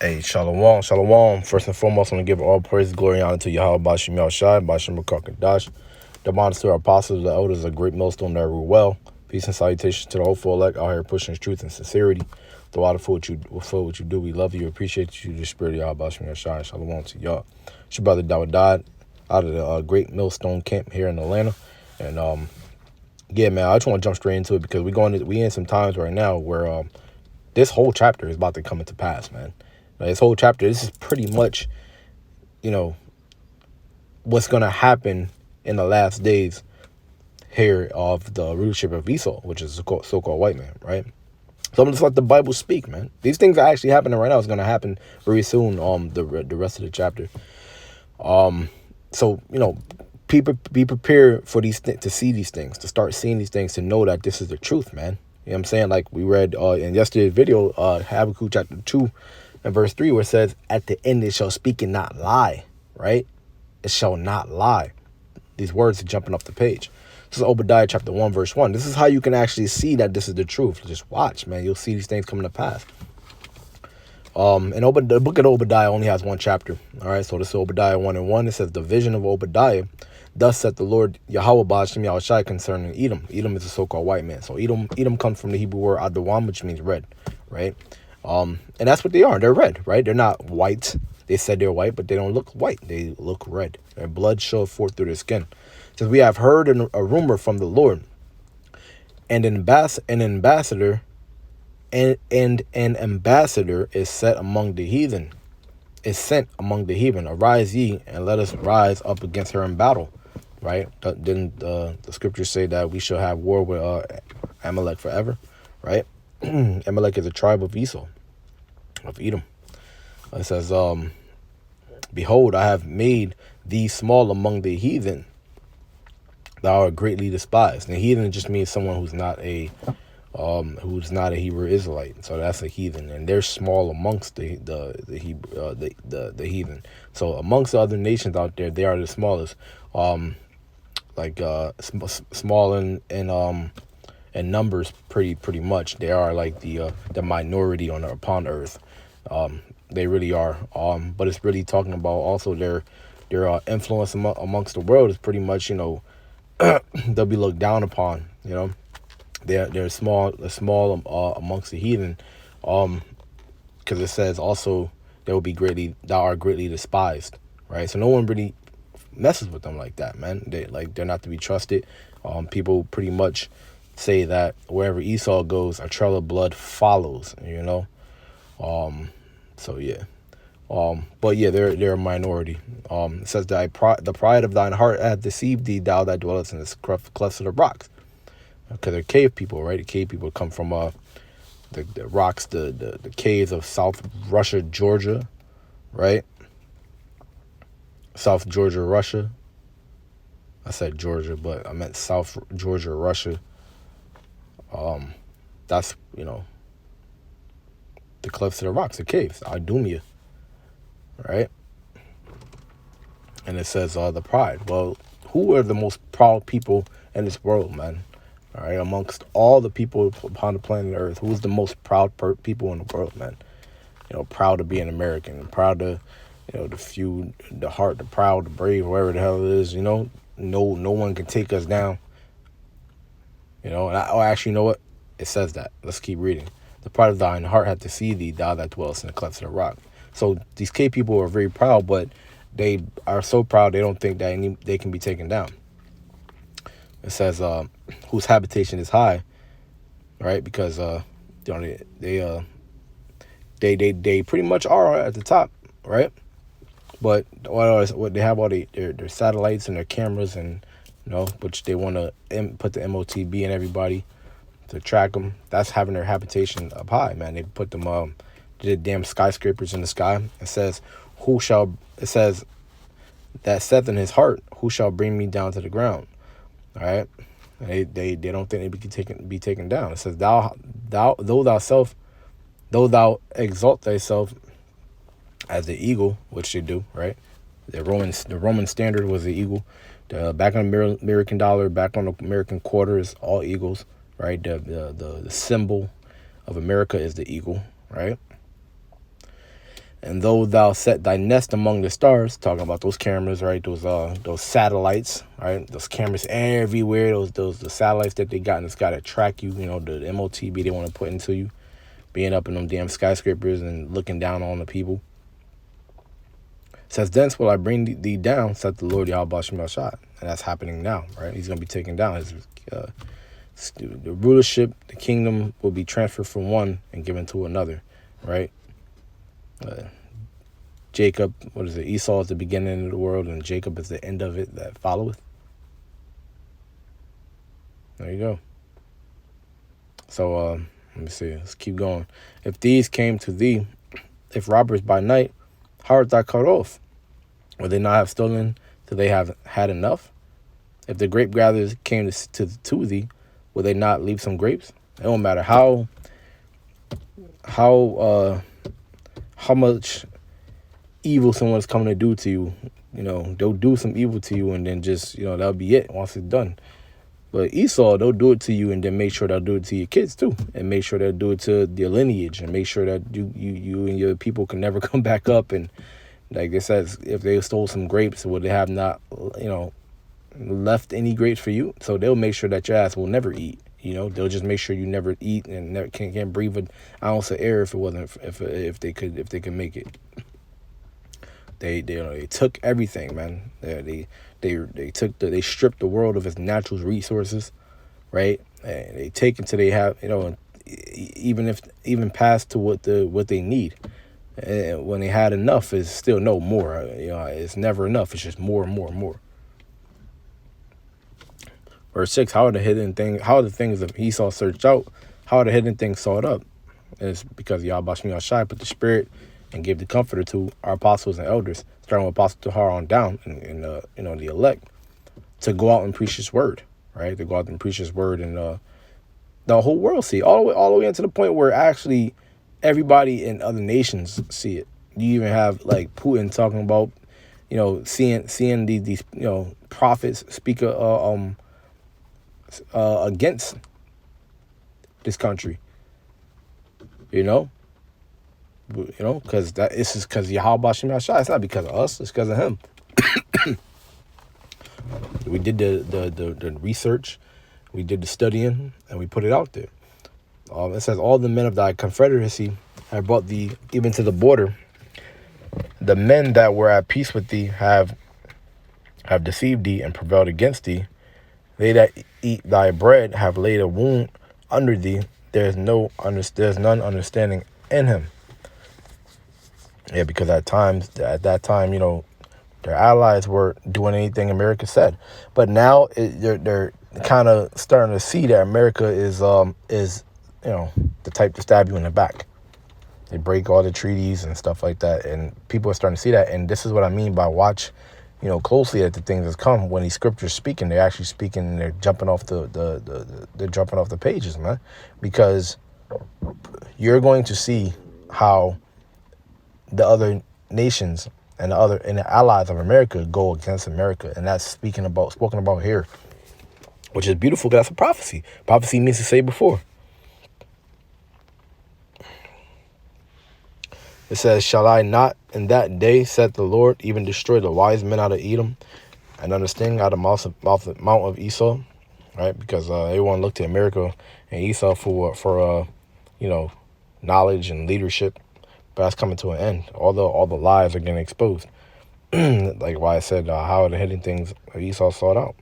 Hey, Shalom, Shalom. First and foremost, I want to give all praise, glory, and honor to Yahweh Bashim Yahushai, Bashim Dash. The honors to our apostles, the elders, a great millstone that rule well. Peace and salutations to the hopeful elect out here pushing truth and sincerity. The water for what you do. We love you, appreciate you, the spirit of Yahweh Bashim Yahushai. Shalom to y'all. It's your brother Dawad out of the great millstone camp here in Atlanta. And yeah, man, I just want to jump straight into it because we in some times right now where this whole chapter is about to come into pass, man. This whole chapter, this is pretty much, what's going to happen in the last days here of the rulership of Esau, which is a so-called white man, right? So I'm just let the Bible speak, man. These things are actually happening right now. It's going to happen very soon, the rest of the chapter. So, people be prepared for to see these things, to start seeing these things, to know that this is the truth, man. You know what I'm saying? Like we read in yesterday's video, Habakkuk chapter 2 and verse 3, where it says, at the end it shall speak and not lie, right? It shall not lie. These words are jumping off the page. This is Obadiah chapter 1, verse 1. This is how you can actually see that this is the truth. Just watch, man. You'll see these things coming to pass. And the book of Obadiah only has one chapter. All right, so this is Obadiah 1 and 1. It says, the vision of Obadiah. Thus said the Lord Yahweh Bashim Yahushai concerning Edom. Edom is a so-called white man. So Edom comes from the Hebrew word Adawam, which means red, right? And that's what they are. They're red, right? They're not white. They said they're white, but they don't look white. They look red. Their blood showed forth through their skin. It says, we have heard a rumor from the Lord, and an ambassador is set among the heathen. Is sent among the heathen. Arise ye, and let us rise up against her in battle. Right? Didn't the scriptures say that we shall have war with Amalek forever? Right? Amalek is a tribe of Esau, of Edom. It says, behold, I have made thee small among the heathen. Thou art greatly despised. And heathen just means someone who's not a Hebrew Israelite. So that's a heathen, and they're small amongst the heathen. So amongst the other nations out there, they are the smallest. Small in numbers, pretty much. They are like the minority upon earth. They really are. But it's really talking about also their influence amongst the world is pretty much, they'll be looked down upon. They're small amongst the heathen, because it says also thou art greatly despised, right? So no one really messes with them like that, man. They're not to be trusted. People pretty much say that wherever Esau goes, a trail of blood follows. So yeah. But yeah, they're a minority. It says that the pride of thine heart hath deceived thee, thou that dwellest in the clefts of the rocks. Because they're cave people, right? The cave people come from the rocks, the caves of South Russia, Georgia, right? South Georgia, Russia. I said Georgia, but I meant South Georgia, Russia. That's, the clefts of the rocks, the caves, Idumea, right? And it says the pride. Well, who are the most proud people in this world, man? All right, amongst all the people upon the planet Earth, who's the most proud people in the world, man? Proud to be an American, proud to, the few, the heart, the proud, the brave, whatever the hell it is. No one can take us down. Actually, you know what? It says that. Let's keep reading. The pride of thine heart hath deceived thee, thou that dwellest in the clefts of the rock. So these K people are very proud, but they are so proud they don't think that they can be taken down. It says, whose habitation is high, right? Because they pretty much are at the top, right? But what they have all their satellites and their cameras, and which they want to put the MOTB in everybody to track them. That's having their habitation up high, man. They put them did damn skyscrapers in the sky. It says that saith in his heart, who shall bring me down to the ground? All right, they don't think they be taken down. It says though thou exalt thyself as the eagle, which they do, right? The Roman standard was the eagle. Back on the American dollar, back on the American quarter is all eagles, right? The symbol of America is the eagle, right? And though thou set thy nest among the stars, talking about those cameras, right? Those satellites, right? Those cameras everywhere. The satellites that they got in the sky that track you. You know, the MOTB they want to put into you, being up in them damn skyscrapers and looking down on the people. Says, thence will I bring thee down, said the Lord Yahweh Shem Yahshai. And that's happening now, right? He's gonna be taken down. His the rulership, the kingdom will be transferred from one and given to another, right? Jacob, what is it? Esau is the beginning of the world, and Jacob is the end of it that followeth. There you go. So, let me see. Let's keep going. If these came to thee, if robbers by night, how art thou cut off? Would they not have stolen till they have had enough? If the grape gatherers came to thee, would they not leave some grapes? It don't matter how much evil someone's coming to do to you. You know, they'll do some evil to you and then just, you know, that'll be it once it's done. But Esau, they'll do it to you and then make sure they'll do it to your kids too. And make sure they'll do it to your lineage and make sure that you and your people can never come back up. And like they said, if they stole some grapes, would they have not, you know, left any grapes for you? So they'll make sure that your ass will never eat. You know, they'll just make sure you never eat and never, can't breathe an ounce of air if it wasn't if they could make it. They took everything, man. They stripped the world of its natural resources, right? And they take until they have, you know, even past to what they need. And when they had enough, it's still no more. You know, it's never enough. It's just more and more and more. Verse 6, how are the things of Esau searched out? How are the hidden things sought up? And it's because Yahweh Shem Yahshai put the spirit and gave the comforter to our apostles and elders, starting with Apostle Tahar on down, and you know, the elect, to go out and preach his word, right? To go out and preach his word, and the whole world see it, all the way into the point where actually everybody in other nations see it. You even have like Putin talking about, you know, seeing these you know, prophets speak against this country, you know, because this is because Yahweh Shem Yahshai. It's not because of us. It's because of him. We did the research, we did the studying, and we put it out there. It says, all the men of thy confederacy have brought thee even to the border. The men that were at peace with thee have deceived thee and prevailed against thee. They that eat thy bread have laid a wound under thee. There's none understanding in him. Yeah, because at that time, you know, their allies were doing anything America said. But now they're kind of starting to see that America is you know, the type to stab you in the back. They break all the treaties and stuff like that, and people are starting to see that. And this is what I mean by watch, you know, closely at the things that come. When these scriptures speaking, they're actually speaking, and they're jumping off they're jumping off the pages, man, because you're going to see how the other nations and the allies of America go against America, and that's spoken about here, which is beautiful. Because that's a prophecy. Prophecy means to say before. It says, shall I not in that day, said the Lord, even destroy the wise men out of Edom and understanding out of the mount of Esau, right? Because everyone looked to America and Esau for you know, knowledge and leadership, but that's coming to an end. All the lies are getting exposed. Like why I said, how are the hidden things of Esau sought out?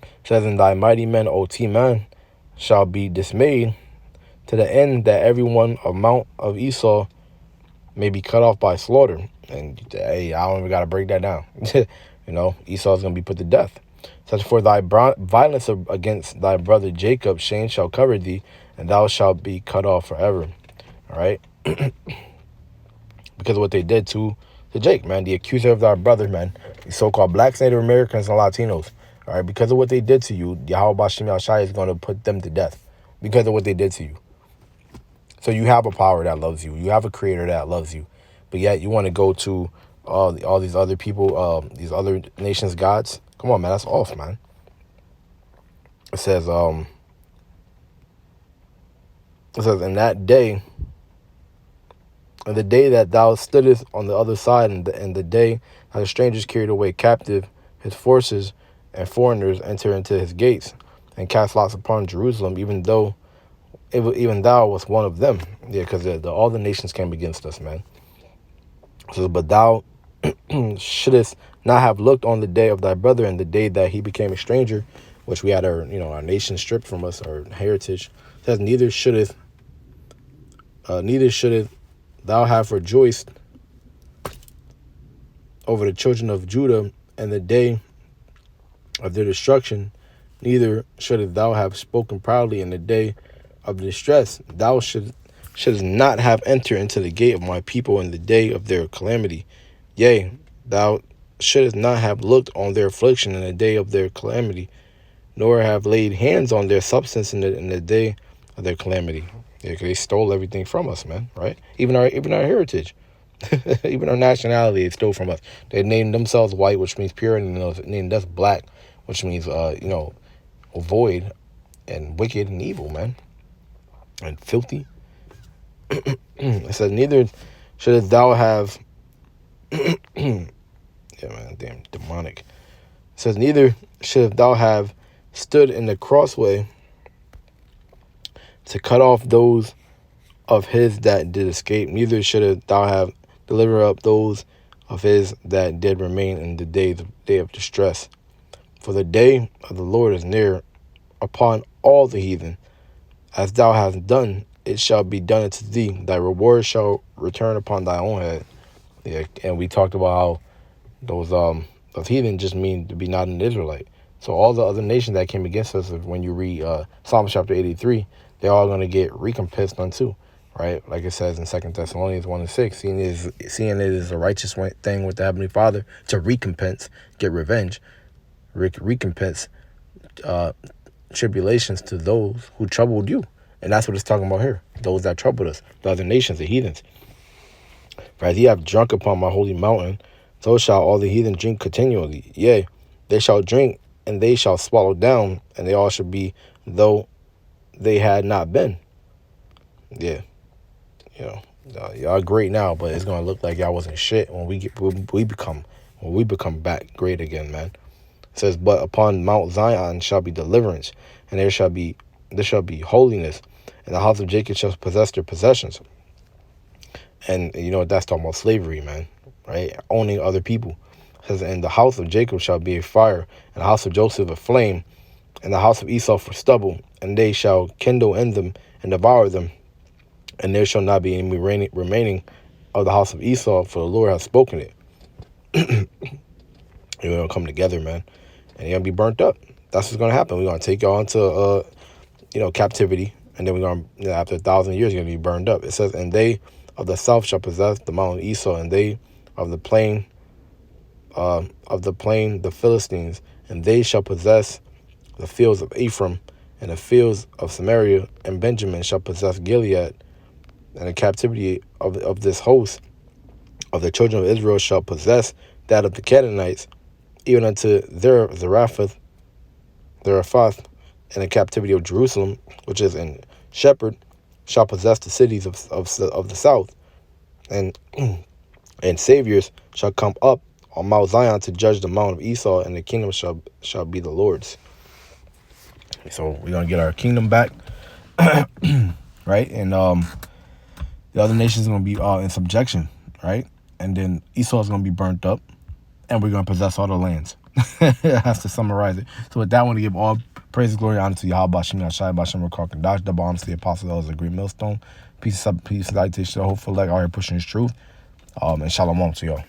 It says, and thy mighty men, O T-man, shall be dismayed, to the end that everyone of mount of Esau may be cut off by slaughter. And hey, I don't even got to break that down. You know, Esau's going to be put to death. Such for thy violence against thy brother Jacob, shame shall cover thee, and thou shalt be cut off forever. All right? Because of what they did to Jake, man, the accuser of thy brother, man, the so-called blacks, Native Americans, and Latinos. All right? Because of what they did to you, Yahweh Shem Yahshai is going to put them to death because of what they did to you. So you have a power that loves you. You have a creator that loves you. But yet you want to go to all these other people, these other nations' gods. Come on, man. That's off, man. It says, in that day, And the day that thou stoodest on the other side, and the day that the strangers carried away captive his forces, and foreigners enter into his gates, and cast lots upon Jerusalem, even thou was one of them. Yeah, because all the nations came against us, man. So, but thou shouldest not have looked on the day of thy brother, and the day that he became a stranger, which we had our nation stripped from us, our heritage. It says, neither shouldest thou have rejoiced over the children of Judah and the day of their destruction, neither shouldest thou have spoken proudly in the day of distress. Thou shouldst not have entered into the gate of my people in the day of their calamity. Yea, thou shouldest not have looked on their affliction in the day of their calamity, nor have laid hands on their substance in the day of their calamity. Yeah, 'cause they stole everything from us, man. Right? Even our heritage, even our nationality, they stole from us. They named themselves white, which means pure, and named us black, which means void and wicked and evil, man, and filthy. It says, neither shouldst thou have. Yeah, man, damn demonic. It says, neither shouldst thou have stood in the crossway to cut off those of his that did escape, neither shouldst thou have delivered up those of his that did remain in the day of distress. For the day of the Lord is near upon all the heathen. As thou hast done, it shall be done unto thee. Thy reward shall return upon thy own head. Yeah, and we talked about how those heathen just mean to be not an Israelite. So all the other nations that came against us, when you read Psalm chapter 83, they're all going to get recompensed unto, right? Like it says in 2 Thessalonians 1:6, seeing it is a righteous thing with the Heavenly Father to recompense, get revenge, recompense tribulations to those who troubled you. And that's what it's talking about here. Those that troubled us, the other nations, the heathens. For as ye have drunk upon my holy mountain, so shall all the heathen drink continually. Yea, they shall drink, and they shall swallow down, and they all shall be though they had not been. Yeah. Y'all great now, but it's gonna look like y'all wasn't shit when we become back great again, man. It says, but upon Mount Zion shall be deliverance, and there shall be holiness, and the house of Jacob shall possess their possessions. And that's talking about slavery, man, right? Owning other people. It says, and the house of Jacob shall be a fire, and the house of Joseph a flame, and the house of Esau for stubble, and they shall kindle in them and devour them. And there shall not be any remaining of the house of Esau, for the Lord has spoken it. We're going to come together, man, and you're going to be burnt up. That's what's going to happen. We're going to take y'all into, captivity, and then we're going to, after 1,000 years, you're going to be burned up. It says, and they of the south shall possess the mountain of Esau, and they of the plain, the Philistines, and they shall possess the fields of Ephraim, and the fields of Samaria, and Benjamin shall possess Gilead. And the captivity of this host of the children of Israel shall possess that of the Canaanites, even unto Zarephath, and the captivity of Jerusalem, which is in Shepherd, shall possess the cities of the south, and saviors shall come up on Mount Zion to judge the mount of Esau, and the kingdom shall be the Lord's. So we're gonna get our kingdom back, right? And the other nations are gonna be in subjection, right? And then Esau is gonna be burnt up, and we're gonna possess all the lands. Has to summarize it. So with that, I want to give all praise, glory, honor to Yahweh Bashem Yashai Bashem Rakar Kadash, double arms to the apostle that was a great millstone. Peace, salutation, hopeful leg out here pushing his truth. And shalom to y'all.